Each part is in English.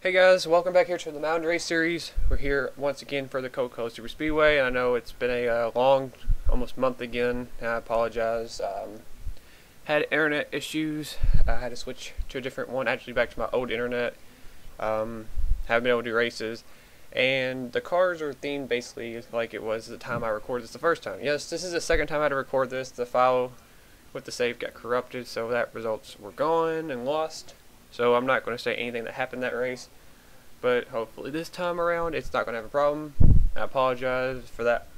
Hey guys, welcome back here to the Mountain Race Series. We're here once again for the Coca Super Speedway, and I know it's been a long, almost month again, and I apologize. Had internet issues. I had to switch to a different one, actually back to my old internet. Haven't been able to do races, and the cars are themed basically like it was the time I recorded this the first time. Yes, this is the second time I had to record this. The file with the save got corrupted, so that results were gone and lost. So I'm not going to say anything that happened that race, but hopefully this time around it's not going to have a problem. I apologize for that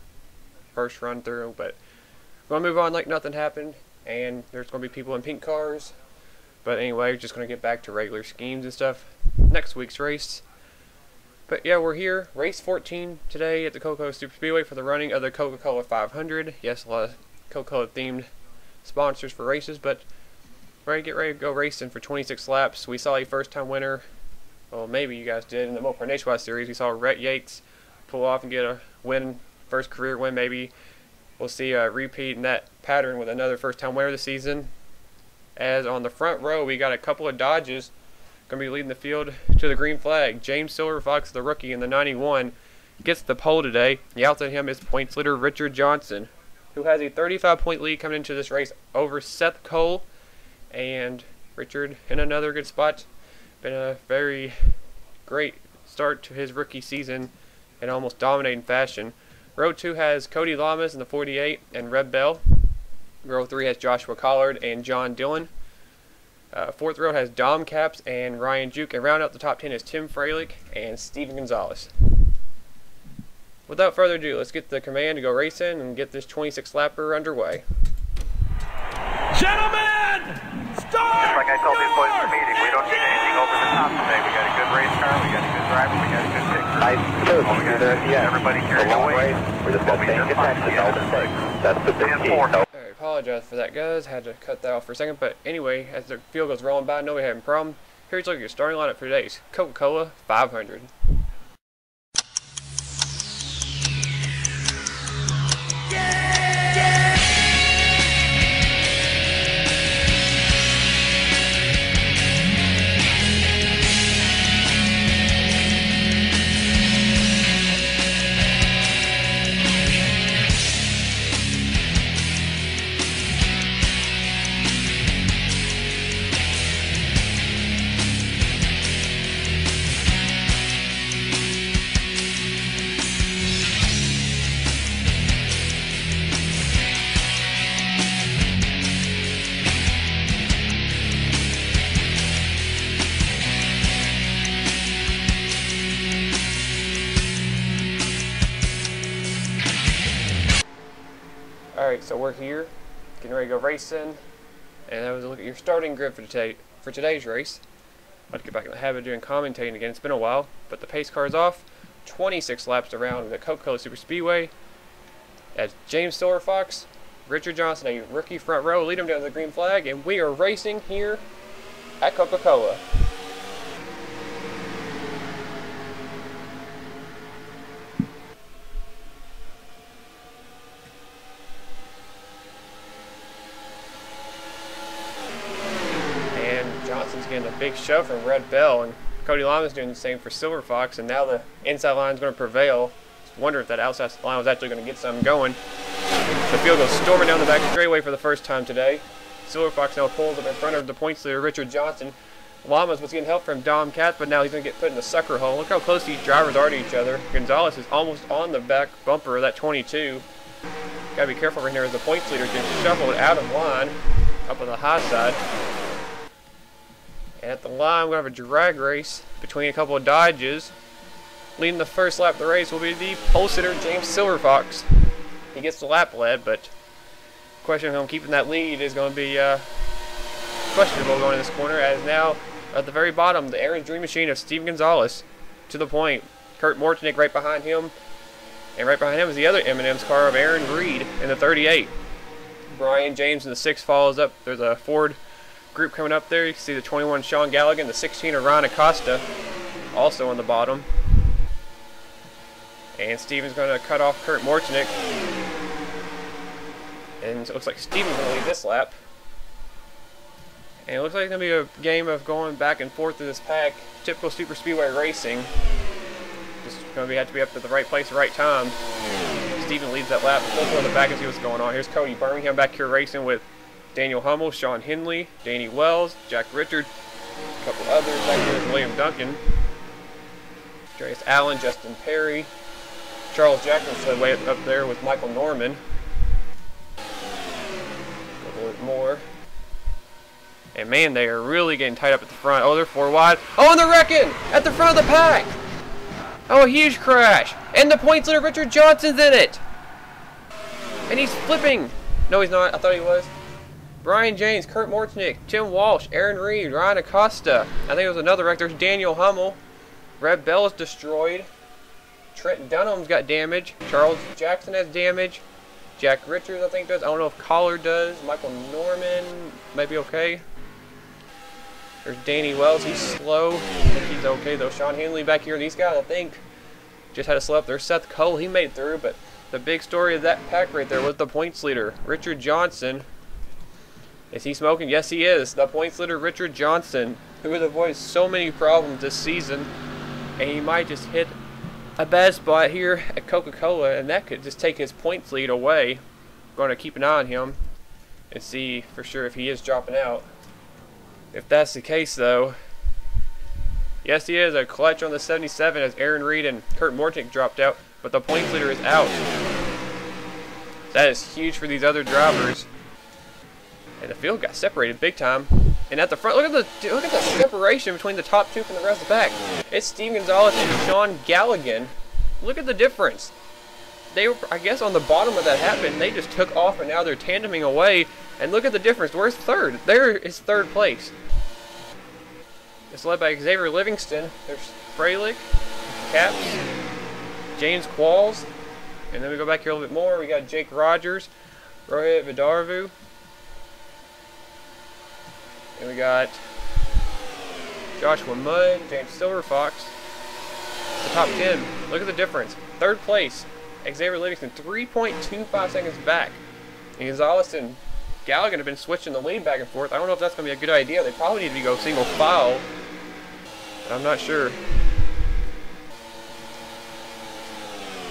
first run through, but we're going to move on like nothing happened, and there's going to be people in pink cars. But anyway, just going to get back to regular schemes and stuff next week's race. But yeah, we're here, race 14 today at the Coca Super Speedway for the running of the Coca-Cola 500. Yes, a lot of Coca-Cola themed sponsors for races, but get ready to go racing for 26 laps. We saw a first-time winner. Well, maybe you guys did in the Mopar Nationwide Series. We saw Rhett Yates pull off and get a win, first career win. Maybe we'll see a repeat in that pattern with another first-time winner this season. As on the front row, we got a couple of Dodges going to be leading the field to the green flag. James Silverfox, the rookie in the 91, gets the pole today. Outside him is points leader Richard Johnson, who has a 35-point lead coming into this race over Seth Cole. And Richard in another good spot. Been a very great start to his rookie season in almost dominating fashion. Row 2 has Cody Lamas in the 48 and Red Bell. Row 3 has Joshua Collard and John Dillon. Fourth row has Dom Caps and Ryan Juke. And round out the top 10 is Tim Freilich and Steven Gonzalez. Without further ado, let's get the command to go racing and get this 26 lapper underway. Gentlemen! Start! Like I told these boys in the meeting, we don't need anything over the top today. We got a good race car, we got a good driver, we got a good pit crew. All we got to do is everybody carry away. We just got to take attention, that's the big key. I apologize for that, guys. Had to cut that off for a second. But anyway, as the field goes rolling by, nobody having a problem. Here's a look at your starting lineup for today's Coca-Cola 500. Alright, so we're here, getting ready to go racing, and that was a look at your starting grid for today's race. I'd like to get back in the habit of doing commentating again. It's been a while, but the pace car is off. 26 laps around the Coca-Cola Super Speedway. As James Silverfox, Richard Johnson, a rookie front row, lead him down to the green flag, and we are racing here at Coca-Cola. Johnson's getting a big show from Red Bell, and Cody Lamas doing the same for Silverfox, and now the inside line is going to prevail. Just wonder if that outside line was actually going to get something going. The field goes storming down the back straightaway for the first time today. Silverfox now pulls up in front of the points leader, Richard Johnson. Lamas was getting help from Dom Katz, but now he's going to get put in the sucker hole. Look how close these drivers are to each other. Gonzalez is almost on the back bumper of that 22. Got to be careful right here as the points leader gets shuffled out of line up on the high side. And at the line, we're going to have a drag race between a couple of Dodges. Leading the first lap of the race will be the pole sitter, James Silverfox. He gets the lap lead, but the question of him keeping that lead is going to be questionable going in this corner, as now at the very bottom, the Aaron's Dream Machine of Steven Gonzalez to the point. Kurt Mortnick right behind him, and right behind him is the other M&M's car of Aaron Reed in the 38. Brian James in the 6 follows up. There's a Ford group coming up there. You can see the 21 Sean Gallagher, the 16 of Ron Acosta also on the bottom. And Steven's going to cut off Kurt Mortnick. And it looks like Steven's going to lead this lap. And it looks like it's going to be a game of going back and forth in this pack. Typical super speedway racing. Just going to have to be up to the right place at the right time. Steven leads that lap. Let's go in the back and see what's going on. Here's Cody Birmingham back here racing with Daniel Hummel, Sean Henley, Danny Wells, Jack Richard, a couple others. Back here is William Duncan, Andreas Allen, Justin Perry, Charles Jackson way up there with Michael Norman. A little bit more. And man, they are really getting tight up at the front. Oh, they're 4 wide. Oh, and they're wrecking at the front of the pack. Oh, a huge crash. And the points leader, Richard Johnson's in it. And he's flipping. No, he's not. I thought he was. Brian James, Kurt Mortnick, Tim Walsh, Aaron Reed, Ryan Acosta. I think it was another wreck. There's Daniel Hummel. Red Bell is destroyed. Trent Dunham's got damage. Charles Jackson has damage. Jack Richards, I think, does. I don't know if Collar does. Michael Norman might be okay. There's Danny Wells. He's slow. I think he's okay, though. Sean Henley back here. These guys, I think, just had a slow up. There's Seth Cole. He made it through, but the big story of that pack right there was the points leader, Richard Johnson. Is he smoking? Yes, he is. The points leader, Richard Johnson, who has avoided so many problems this season. And he might just hit a bad spot here at Coca-Cola, and that could just take his points lead away. Going to keep an eye on him and see for sure if he is dropping out. If that's the case, though, yes, he is. A clutch on the 77 as Aaron Reed and Kurt Mortnick dropped out, but the points leader is out. That is huge for these other drivers. And the field got separated big time. And at the front, look at the separation between the top two from the rest of the pack. It's Steve Gonzalez and Sean Galligan. Look at the difference. They were, I guess, on the bottom of that happened. They just took off, and now they're tandeming away. And look at the difference. Where's third? There is third place. It's led by Xavier Livingston. There's Freilich, Caps, James Qualls. And then we go back here a little bit more. We got Jake Rogers, Rohit Vidarvu. And we got Joshua Mudd, James Silverfox. It's the top 10. Look at the difference. Third place, Xavier Livingston, 3.25 seconds back. And Gonzalez and Galligan have been switching the lead back and forth. I don't know if that's going to be a good idea. They probably need to go single file. But I'm not sure.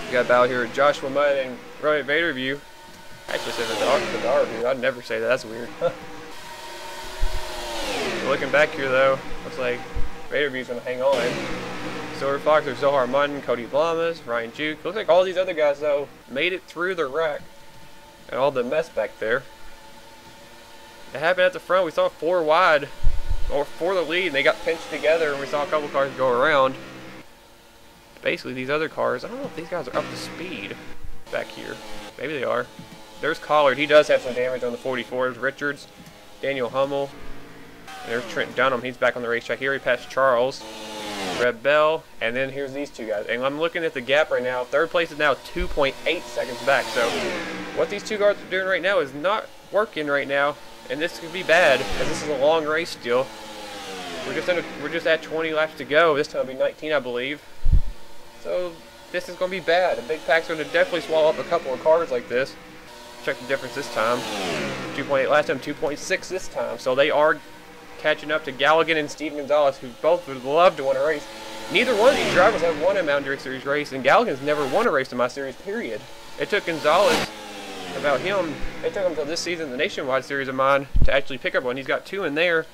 We got a battle here with Joshua Mudd and Rohit Vaderview. I actually said Vidarvu. I'd never say that. That's weird. Looking back here, though, looks like Vaderview's going to hang on. Silver Fox, there's Zohar Munn, Cody Blamas, Ryan Juke. Looks like all these other guys, though, made it through the wreck and all the mess back there. It happened at the front. We saw 4 wide, or for the lead, and they got pinched together, and we saw a couple cars go around. Basically, these other cars, I don't know if these guys are up to speed back here. Maybe they are. There's Collard. He does have some damage on the 44s. Richards, Daniel Hummel. There's Trent Dunham. He's back on the racetrack here. He passed Charles, Red Bell, and then here's these two guys. And I'm looking at the gap right now. Third place is now 2.8 seconds back. So what these two guys are doing right now is not working right now, and this could be bad because this is a long race still. We're just at 20 laps to go. This time it'll be 19, I believe. So this is going to be bad. The big pack's going to definitely swallow up a couple of cars like this. Check the difference this time. 2.8 last time, 2.6 this time. So they are catching up to Galligan and Steve Gonzalez, who both would love to win a race. Neither one of these drivers have won a Mountain Dew Series race, and Galligan's never won a race in my series, period. It took Gonzalez, about him, it took him until this season, the Nationwide Series of mine, to actually pick up one. He's got 2 in there,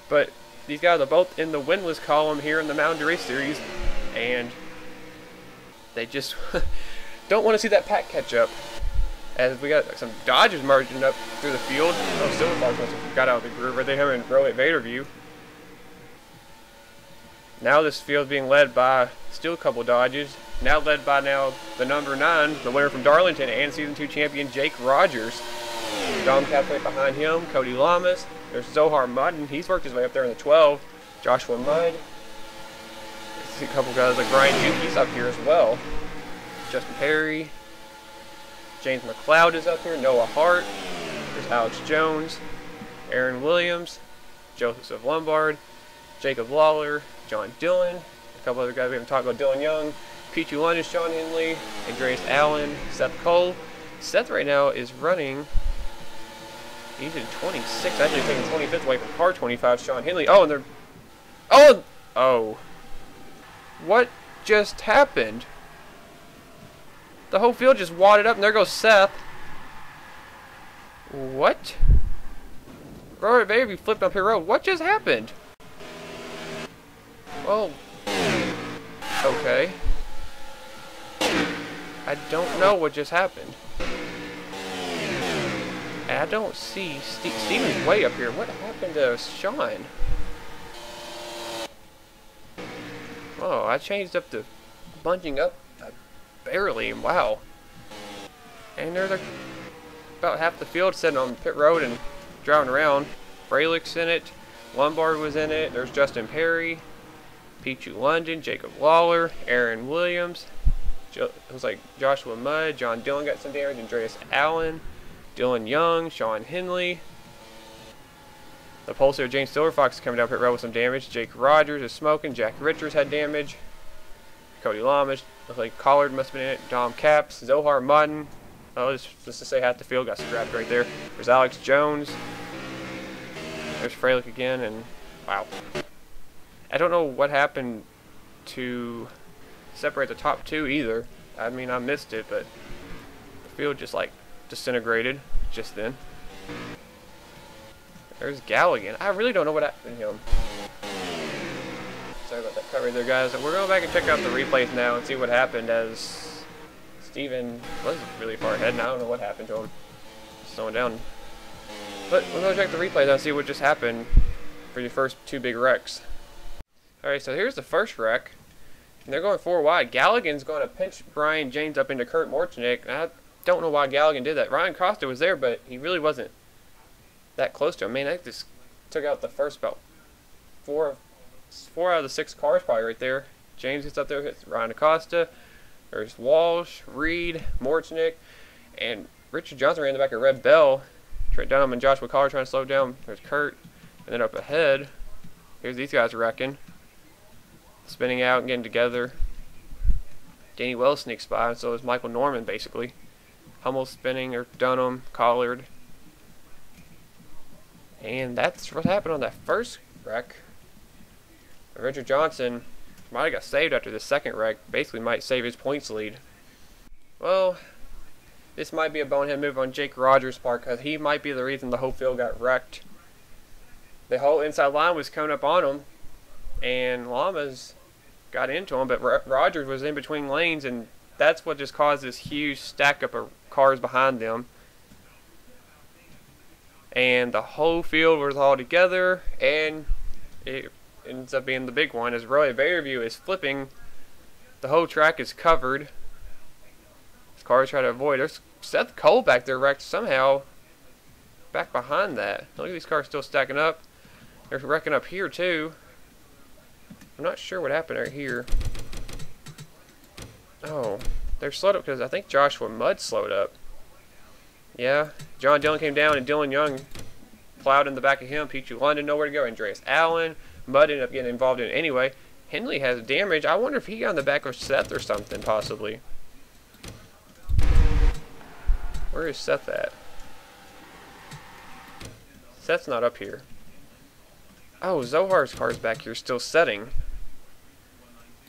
but these guys are both in the winless column here in the Mountain Dew Race Series, and they just don't want to see that pack catch up. As we got some Dodgers marching up through the field. Oh, Silverfox must have got out of the groove right there, him and Rohit Vaderview. Now this field being led by still a couple Dodgers. Now led by the number 9, the winner from Darlington and Season 2 champion Jake Rogers. Dom Cap right behind him, Cody Lamas. There's Zohar Mudd, he's worked his way up there in the 12. Joshua Mudd. There's a couple guys like Brian Duke, he's up here as well. Justin Perry. James McLeod is up here, Noah Hart, there's Alex Jones, Aaron Williams, Joseph Lombard, Jacob Lawler, John Dillon, a couple other guys we haven't talked about, Dylan Young, P2 London, Sean Henley, Andreas Allen, Seth Cole. Seth right now is running, He's in 26. Actually taking 25th away from car 25, Sean Henley. Oh, and they're... Oh! Oh. What just happened? The whole field just wadded up, and there goes Seth. What? Robert Baby flipped up pit road. What just happened? Well... Okay. I don't know what just happened. And I don't see Steven's way up here. What happened to Sean? Oh, I changed up the bunching up barely. Wow. And there's about half the field sitting on pit road and driving around. Fralick's in it. Lombard was in it. There's Justin Perry, Pichu London, Jacob Lawler, Aaron Williams. It was like Joshua Mudd, John Dillon got some damage, Andreas Allen, Dillon Young, Sean Henley. The Pulsar James Silverfox is coming down pit road with some damage. Jake Rogers is smoking. Jack Richards had damage. Cody Lamish, looks like Collard must have been in it. Dom Caps, Zohar Madden. Oh, just to say half the field got strapped right there. There's Alex Jones. There's Fralick again, and wow. I don't know what happened to separate the top two either. I mean, I missed it, but the field just like disintegrated just then. There's Galligan. I really don't know what happened to him. Sorry about that cover there, guys. We're going back and check out the replays now and see what happened, as Steven was really far ahead, and I don't know what happened to him. Slowing down. But we're going to check the replays out and see what just happened for your first two big wrecks. Alright, so here's the first wreck. And they're going 4 wide. Galligan's going to pinch Brian James up into Kurt Morchnik. I don't know why Galligan did that. Ryan Costa was there, but he really wasn't that close to him. Man, that just took out the first about four out of the 6 cars probably right there. James gets up there, hits Ryan Acosta. There's Walsh, Reed, Morchnik, and Richard Johnson ran in the back of Red Bell. Trent Dunham and Joshua Collar trying to slow down. There's Kurt. And then up ahead, here's these guys wrecking. Spinning out and getting together. Danny Wells sneaks by, and so is Michael Norman basically. Hummel spinning, or Dunham, Collard. And that's what happened on that first wreck. Richard Johnson might have got saved after the second wreck. Basically might save his points lead. Well, this might be a bonehead move on Jake Rogers' part, because he might be the reason the whole field got wrecked. The whole inside line was coming up on him, and Llamas got into him, but Rogers was in between lanes, and that's what just caused this huge stack up of cars behind them. And the whole field was all together, and it ends up being the big one as Roy Bayerview is flipping. The whole track is covered. This car is trying to avoid. There's Seth Cole back there wrecked somehow back behind that. Look at these cars still stacking up. They're wrecking up here too. I'm not sure what happened right here. Oh, they're slowed up because I think Joshua Mudd slowed up. Yeah, John Dillon came down and Dillon Young plowed in the back of him. Pichu London nowhere to go. Andreas Allen. Mudd ended up getting involved in it anyway. Henley has damage. I wonder if he got on the back of Seth or something, possibly. Where is Seth at? Seth's not up here. Oh, Zohar's car's back here still setting.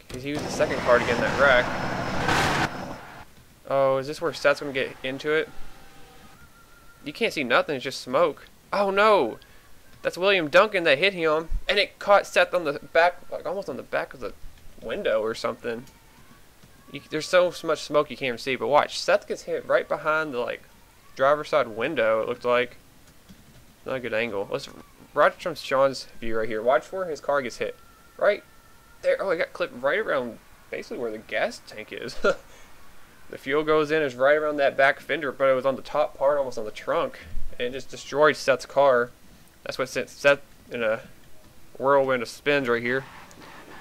Because he was the second car to get in that wreck. Oh, is this where Seth's going to get into it? You can't see nothing, it's just smoke. Oh no! That's William Duncan that hit him, and it caught Seth on the back, like almost on the back of the window or something. There's so much smoke you can't even see, but watch. Seth gets hit right behind the like driver's side window, it looked like. Not a good angle. Let's watch from Sean's view right here. Watch where his car gets hit. Right there. Oh, it got clipped right around basically where the gas tank is. The fuel goes in, is right around that back fender, but it was on the top part, almost on the trunk. And it just destroyed Seth's car. That's what sent Seth in a whirlwind of spins right here.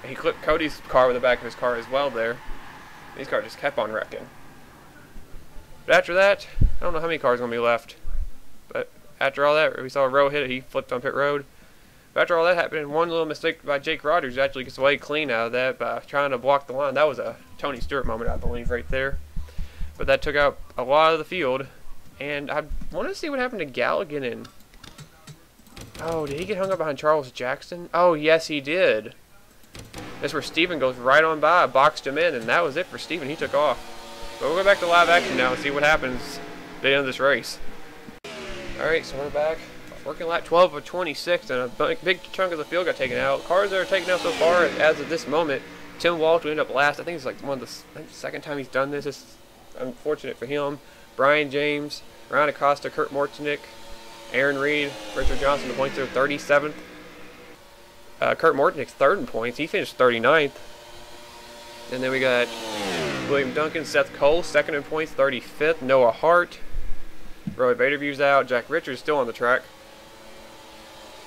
And he clipped Cody's car with the back of his car as well there. These cars just kept on wrecking. But after that, I don't know how many cars are going to be left. But after all that, we saw a row hit it. He flipped on pit road. But after all that happened, one little mistake by Jake Rogers actually gets away clean out of that by trying to block the line. That was a Tony Stewart moment, I believe, right there. But that took out a lot of the field. And I want to see what happened to Galligan and Oh, did he get hung up behind Charles Jackson? Oh, yes, he did. That's where Steven goes right on by, boxed him in, and that was it for Steven. He took off. But we'll go back to live action now and see what happens at the end of this race. Alright, so we're back. Working lap 12 of 26, and a big chunk of the field got taken out. Cars that are taken out so far, as of this moment, Tim Walsh will end up last. I think it's like the second time he's done this. It's unfortunate for him. Brian James, Ryan Acosta, Kurt Mortonick, Aaron Reed, Richard Johnson, the points are 37th. Kurt Mortonick's third in points. He finished 39th. And then we got William Duncan, Seth Cole, second in points, 35th. Noah Hart. Roy Vaderview's out. Jack Richards still on the track.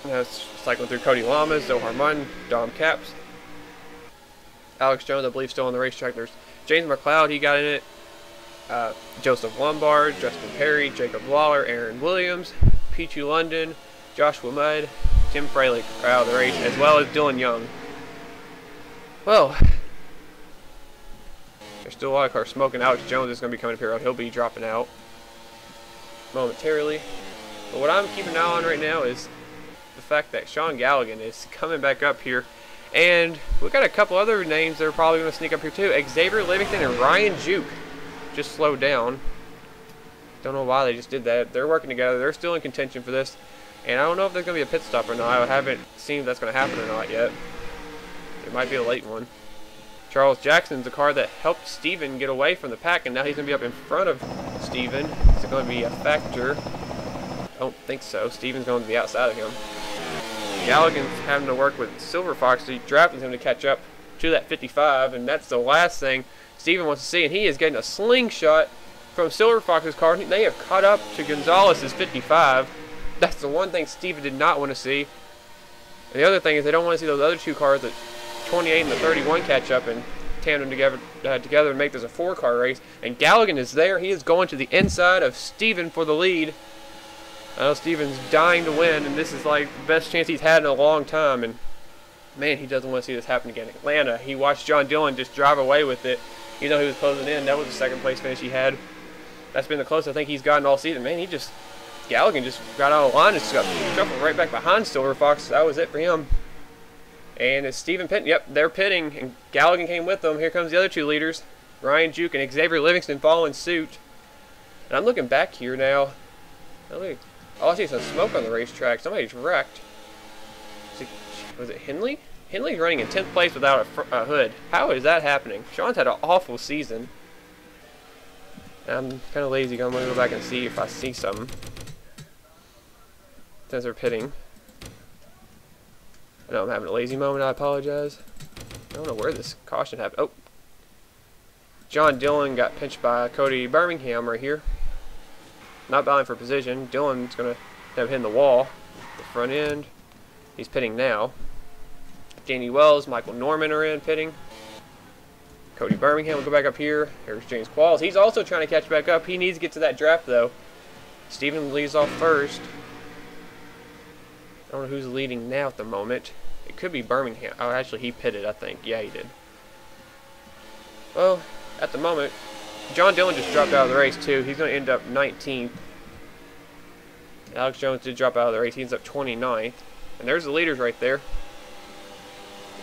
Cycling through Cody Lamas, Zohar Munn, Dom Caps. Alex Jones, I believe, still on the racetrack. There's James McLeod, he got in it. Joseph Lombard, Justin Perry, Jacob Lawler, Aaron Williams, Pichu London, Joshua Mudd, Tim Fralick are out of the race, as well as Dillon Young. Well, there's still a lot of cars smoking. Alex Jones is going to be coming up here. He'll be dropping out momentarily. But what I'm keeping an eye on right now is the fact that Sean Galligan is coming back up here. And we've got a couple other names that are probably going to sneak up here too. Xavier Livingston and Ryan Juke just slowed down. Don't know why they just did that. They're working together. They're still in contention for this. And I don't know if there's going to be a pit stop or not. I haven't seen if that's going to happen or not yet. It might be a late one. Charles Jackson's the car that helped Steven get away from the pack, and now he's going to be up in front of Steven. Is it going to be a factor? I don't think so. Steven's going to be outside of him. Galligan's having to work with Silver Fox, so he drafted him to catch up to that 55, and that's the last thing Steven wants to see, and he is getting a slingshot from Silver Fox's car. They have caught up to Gonzalez's 55. That's the one thing Steven did not want to see. And the other thing is they don't want to see those other two cars, the 28 and the 31, catch up and tandem together and make this a 4-car race. And Galligan is there. He is going to the inside of Steven for the lead. I know Steven's dying to win, and this is like the best chance he's had in a long time. And man, he doesn't want to see this happen again. Atlanta, he watched John Dillon just drive away with it. You know, he was closing in. That was the second place finish he had. That's been the closest I think he's gotten all season. Man, Galligan just got out of line and just got shuffled right back behind Silver Fox. That was it for him. And it's Steven pitting. Yep, they're pitting, and Galligan came with them. Here comes the other two leaders, Ryan Juke and Xavier Livingston, following suit. And I'm looking back here now. Oh, I see some smoke on the racetrack. Somebody's wrecked. Was it Henley? Henley's running in 10th place without a hood. How is that happening? Sean's had an awful season. I'm kind of lazy. I'm going to go back and see if I see something. Since they're pitting. I know I'm having a lazy moment. I apologize. I don't know where this caution happened. Oh. John Dillon got pinched by Cody Birmingham right here. Not battling for position. Dillon's going to have hit the wall. The front end. He's pitting now. Danny Wells, Michael Norman are in pitting. Cody Birmingham will go back up here. Here's James Qualls. He's also trying to catch back up. He needs to get to that draft, though. Steven leads off first. I don't know who's leading now at the moment. It could be Birmingham. Oh, actually, he pitted, I think. Yeah, he did. Well, at the moment, John Dillon just dropped out of the race, too. He's going to end up 19th. Alex Jones did drop out of the race. He ends up 29th. And there's the leaders right there.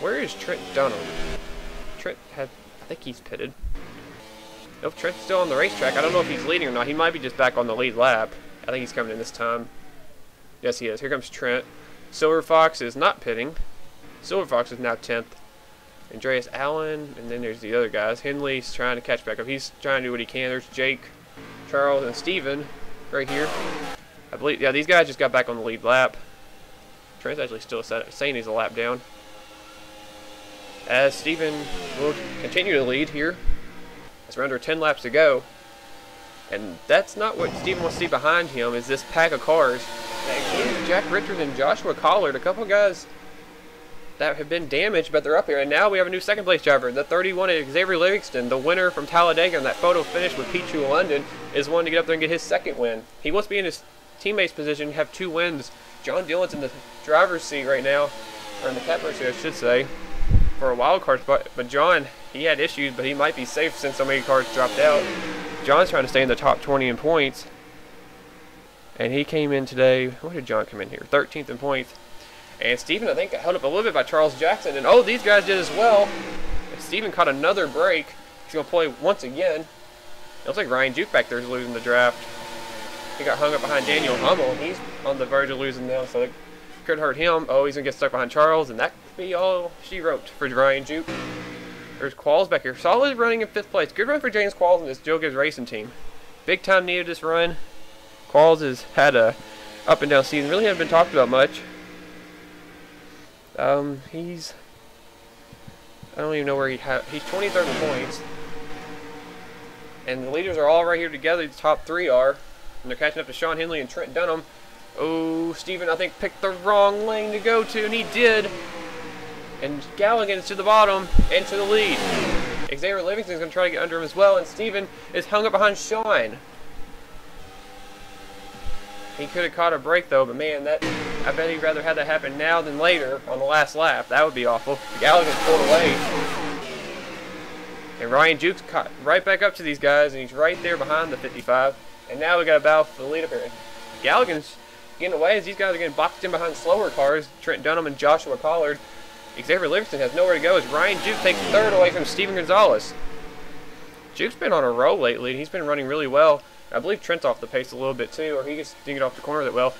Where is Trent Dunham? Trent had... I think he's pitted. Nope, Trent's still on the racetrack. I don't know if he's leading or not. He might be just back on the lead lap. I think he's coming in this time. Yes, he is. Here comes Trent. Silver Fox is not pitting. Silver Fox is now 10th. Andreas Allen, and then there's the other guys. Henley's trying to catch back up. He's trying to do what he can. There's Jake, Charles, and Steven right here. I believe, yeah, these guys just got back on the lead lap. Trent's actually still saying he's a lap down. As Steven will continue to lead here. As we're under 10 laps to go. And that's not what Steven wants to see behind him, is this pack of cars. Including Jack Richards and Joshua Collard, a couple guys that have been damaged, but they're up here. And now we have a new second place driver, the 31 Xavier Livingston, the winner from Talladega, and that photo finish with Pichu London is one to get up there and get his second win. He wants to be in his teammate's position, have 2 wins. John Dillon's in the driver's seat right now, or in the captain's seat, I should say, for a wild card spot. But John, he had issues, but he might be safe since so many cars dropped out. John's trying to stay in the top 20 in points. And he came in today, what did John come in here? 13th in points. And Steven, I think, got held up a little bit by Charles Jackson. And oh, these guys did as well. Steven caught another break. He's going to play once again. It looks like Ryan Juke back there is losing the draft. He got hung up behind Daniel Hummel, and he's on the verge of losing now, so it could hurt him. Oh, he's going to get stuck behind Charles, and that could be all she wrote for Ryan Juke. There's Qualls back here. Solid running in 5th place. Good run for James Qualls and this Joe Gibbs racing team. Big time needed this run. Qualls has had a up and down season. Really haven't been talked about much. He's... I don't even know where he's 23rd in points. And the leaders are all right here together. The top 3 are. And they're catching up to Sean Henley and Trent Dunham. Oh, Steven, I think, picked the wrong lane to go to, and he did. And Galligan is to the bottom and to the lead. Xavier Livingston's going to try to get under him as well, and Steven is hung up behind Sean. He could have caught a break, though, but man, I bet he'd rather have that happen now than later on the last lap. That would be awful. Galligan's pulled away. And Ryan Juke's caught right back up to these guys, and he's right there behind the 55. And now we got a battle for the lead up here. Galligan's getting away as these guys are getting boxed in behind slower cars. Trent Dunham and Joshua Collard. Xavier Livingston has nowhere to go as Ryan Juke takes 3rd away from Steven Gonzalez. Juke's been on a roll lately, and he's been running really well. I believe Trent's off the pace a little bit too, or he just didn't get off the corner that well.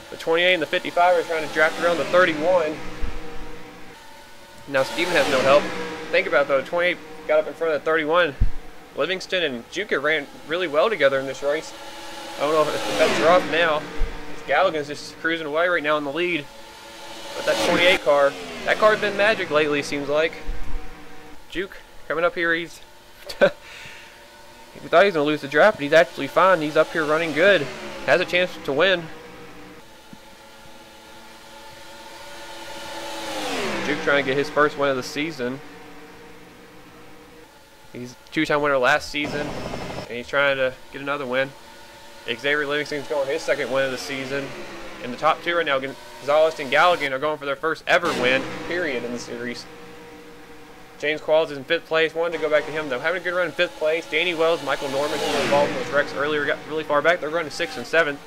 The 28 and the 55 are trying to draft around the 31. Now Steven has no help. Think about it though, 28 got up in front of the 31. Livingston and Juke ran really well together in this race. I don't know if the bets are off now. Galligan's just cruising away right now in the lead. But that 28 car, that car's been magic lately, seems like. Juke coming up here, he's... we thought he was going to lose the draft, but he's actually fine. He's up here running good. Has a chance to win. Juke trying to get his first win of the season. He's a 2-time winner last season, and he's trying to get another win. Xavier Livingston's going his 2nd win of the season. And the top 2 right now, Gonzalez and Galligan, are going for their first ever win, period, in the series. James Qualls is in 5th place. Wanted to go back to him, though. Having a good run in 5th place. Danny Wells, Michael Norman, who were involved in those wrecks earlier, got really far back. They're running 6th and 7th.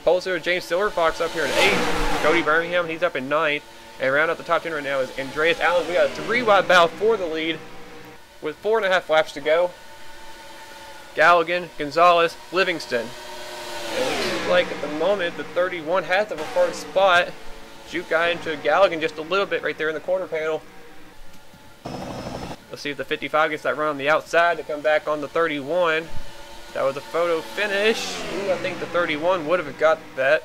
Pulsar, James Silverfox up here in 8th. Cody Birmingham, he's up in 9th. And round out the top 10 right now is Andreas Allen. We got a 3-wide battle for the lead with 4.5 laps to go. Galligan, Gonzalez, Livingston. And it looks like at the moment the 31 has the preferred spot. Juke got into Galligan just a little bit right there in the quarter panel. Let's see if the 55 gets that run on the outside to come back on the 31. That was a photo finish. Ooh, I think the 31 would have got that.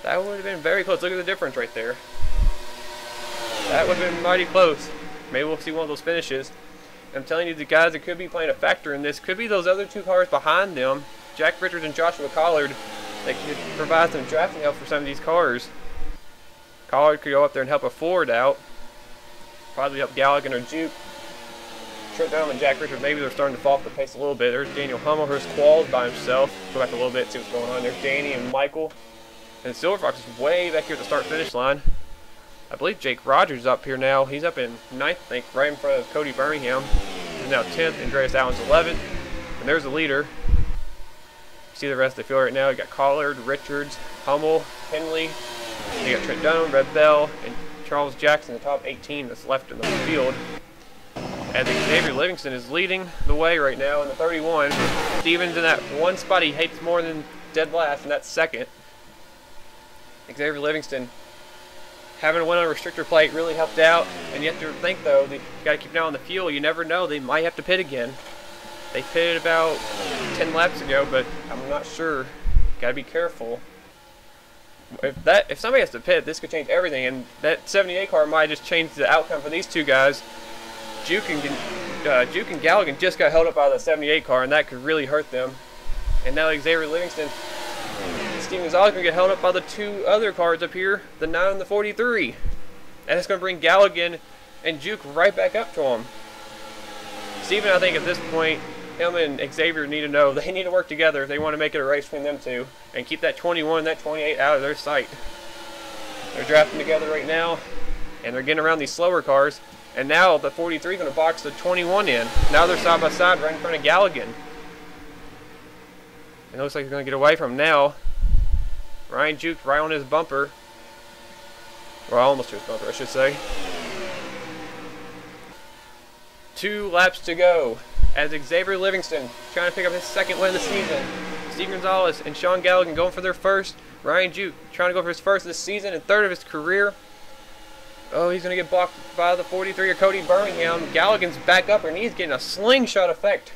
That would have been very close. Look at the difference right there. That would have been mighty close. Maybe we'll see one of those finishes. I'm telling you, the guys that could be playing a factor in this could be those other 2 cars behind them. Jack Richards and Joshua Collard. They could provide some drafting help for some of these cars. Collard could go up there and help a Ford out. Probably help Galligan or Juke. Trent Dunham and Jack Richards, maybe they're starting to fall off the pace a little bit. There's Daniel Hummel, here's Qualls by himself. Go back a little bit, see what's going on. There's Danny and Michael. And Silverfox is way back here at the start-finish line. I believe Jake Rogers is up here now. He's up in 9th, I think, right in front of Cody Birmingham. He's now 10th. Andreas Allen's 11th. And there's the leader. You see the rest of the field right now. You got Collard, Richards, Hummel, Henley. You got Trent Dunham, Red Bell, and Charles Jackson, the top 18 that's left in the field. As Xavier Livingston is leading the way right now in the 31. Steven's in that one spot he hates more than dead last, and that's 2nd. Xavier Livingston having a win on a restrictor plate really helped out. And you have to think, though, you got to keep an eye on the fuel. You never know. They might have to pit again. They pitted about 10 laps ago, but I'm not sure. Got to be careful. If somebody has to pit, this could change everything. And that 78 car might just change the outcome for these 2 guys. Juke and Galligan just got held up by the 78 car, and that could really hurt them. And now Xavier Livingston, Steven Gonzalez going to get held up by the 2 other cars up here, the 9 and the 43. And it's going to bring Galligan and Juke right back up to him. Steven, I think at this point, him and Xavier need to know they need to work together if they want to make it a race between them 2 and keep that 21 and that 28 out of their sight. They're drafting together right now, and they're getting around these slower cars. And now the 43 is going to box the 21 in. Now they're side by side right in front of Galligan. And it looks like they're going to get away from him now. Ryan juked right on his bumper. Well, almost to his bumper, I should say. 2 laps to go as Xavier Livingston trying to pick up his second win of the season. Steve Gonzalez and Sean Galligan going for their first. Ryan Juke trying to go for his first of the season and third of his career. Oh, he's going to get blocked by the 43er Cody Birmingham. Galligan's back up and he's getting a slingshot effect.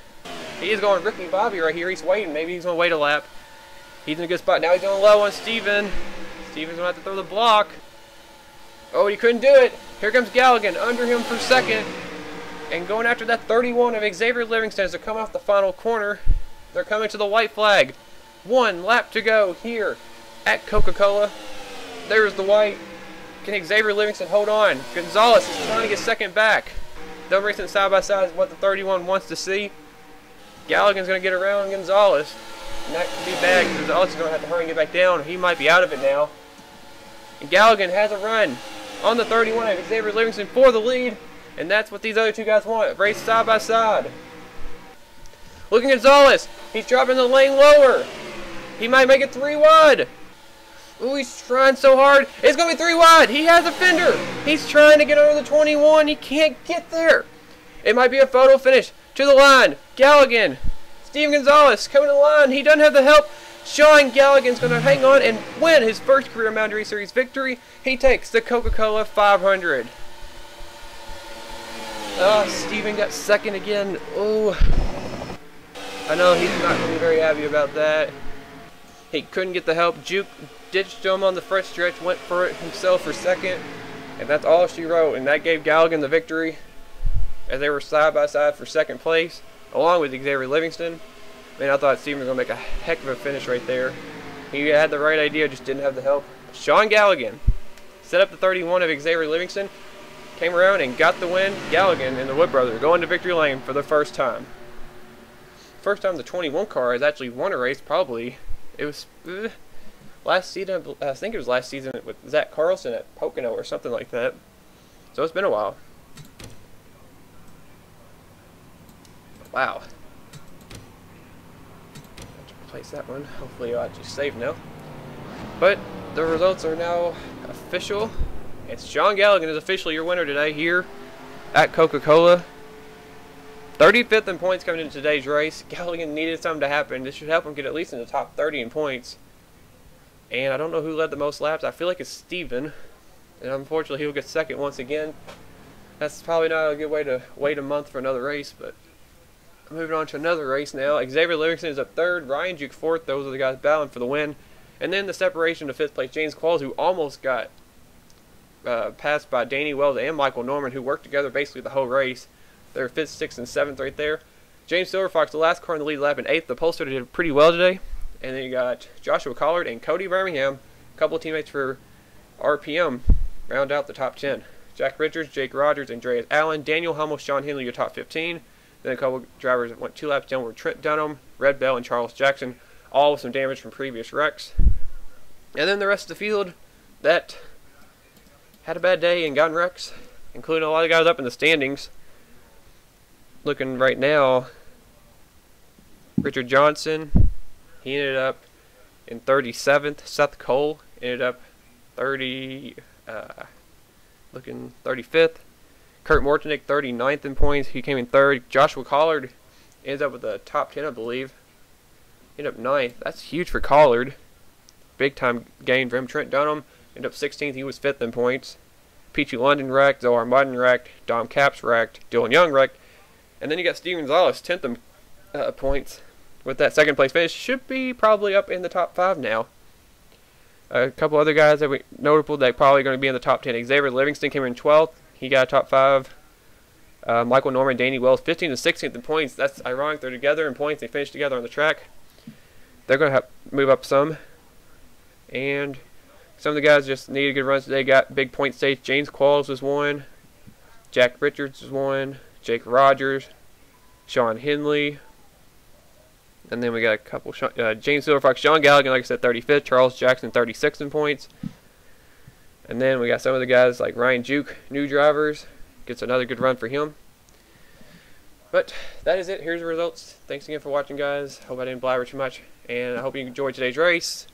He is going Ricky Bobby right here. He's waiting. Maybe he's going to wait a lap. He's in a good spot. Now he's going low on Steven. Steven's going to have to throw the block. Oh, he couldn't do it. Here comes Galligan under him for second. And going after that 31 of Xavier Livingston as they're coming off the final corner. They're coming to the white flag. 1 lap to go here at Coca-Cola. There's the white. Can Xavier Livingston hold on? Gonzalez is trying to get second back. They're racing side by side is what the 31 wants to see. Galligan's going to get around Gonzalez. And that could be bad because Gonzalez is going to have to hurry and get back down. He might be out of it now. And Galligan has a run on the 31 of Xavier Livingston for the lead. And that's what these other two guys want. Race side by side. Look at Gonzalez. He's dropping the lane lower. He might make it 3 wide. Ooh, he's trying so hard. It's going to be 3 wide. He has a fender. He's trying to get under the 21. He can't get there. It might be a photo finish. To the line. Galligan. Steve Gonzalez coming to the line. He doesn't have the help. Sean Galligan's going to hang on and win his first career Mountain Race Series victory. He takes the Coca-Cola 500. Steven got second again. Oh, I know he's not going to be very happy about that. He couldn't get the help. Juke ditched him on the first stretch, went for it himself for second, and that's all she wrote. And that gave Galligan the victory as they were side by side for second place, along with Xavier Livingston. Man, I thought Steven was going to make a heck of a finish right there. He had the right idea, just didn't have the help. Sean Galligan set up the 31 of Xavier Livingston, came around and got the win. Galligan and the Wood brothers going to victory lane for the first time. First time the 21 car has actually won a race, probably. It was last season, I think it was last season with Zach Carlson at Pocono or something like that. So it's been a while. Wow. Replace that one. Hopefully I'll just save now. But the results are now official. It's Sean Galligan is officially your winner today here at Coca-Cola. 35th in points coming into today's race. Galligan needed something to happen. This should help him get at least in the top 30 in points. And I don't know who led the most laps. I feel like it's Steven. And unfortunately he'll get second once again. That's probably not a good way to wait a month for another race, but moving on to another race now. Xavier Livingston is up third. Ryan Juke fourth. Those are the guys battling for the win. And then the separation to fifth place. James Qualls, who almost got passed by Danny Wells and Michael Norman, who worked together basically the whole race. They're 5th, 6th, and 7th right there. James Silverfox, the last car in the lead lap, in 8th. The Polster did pretty well today. And then you got Joshua Collard and Cody Birmingham, a couple of teammates for RPM, round out the top 10. Jack Richards, Jake Rogers, Andreas Allen, Daniel Hummel, Sean Henley, your top 15. Then a couple of drivers that went 2 laps down were Trent Dunham, Red Bell, and Charles Jackson, all with some damage from previous wrecks. And then the rest of the field that had a bad day and got in wrecks, including a lot of guys up in the standings. Looking right now, Richard Johnson, he ended up in 37th. Seth Cole ended up 35th. Kurt Mortonick 39th in points. He came in 3rd. Joshua Collard ends up with the top 10, I believe. Ended up 9th. That's huge for Collard. Big time gain for him. Trent Dunham ended up 16th. He was 5th in points. Peachy London wrecked. Zohar Mudden wrecked. Dom Capps wrecked. Dillon Young wrecked. And then you got Steve Gonzalez, 10th in points. With that second place finish, should be probably up in the top 5 now. A couple other guys that we notable that probably going to be in the top 10. Xavier Livingston came in 12th. He got a top 5. Michael Norman, Danny Wells, 15th and 16th in points. That's ironic. They're together in points. They finished together on the track. They're going to have move up some. And some of the guys just needed good runs today. Got big point stage. James Qualls was one. Jack Richards was one. Jake Rogers. Sean Henley. And then we got a couple. James Silverfox, Sean Galligan, like I said, 35th. Charles Jackson, 36th in points. And then we got some of the guys like Ryan Juke, new drivers. Gets another good run for him. But that is it. Here's the results. Thanks again for watching, guys. Hope I didn't blabber too much. And I hope you enjoyed today's race.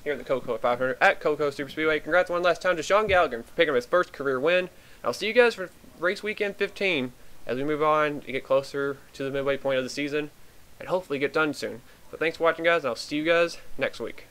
here at the Coca 500 at Coca Super Speedway. Congrats one last time to Sean Gallagher for picking up his first career win. I'll see you guys for race weekend 15 as we move on to get closer to the midway point of the season and hopefully get done soon. But thanks for watching, guys, and I'll see you guys next week.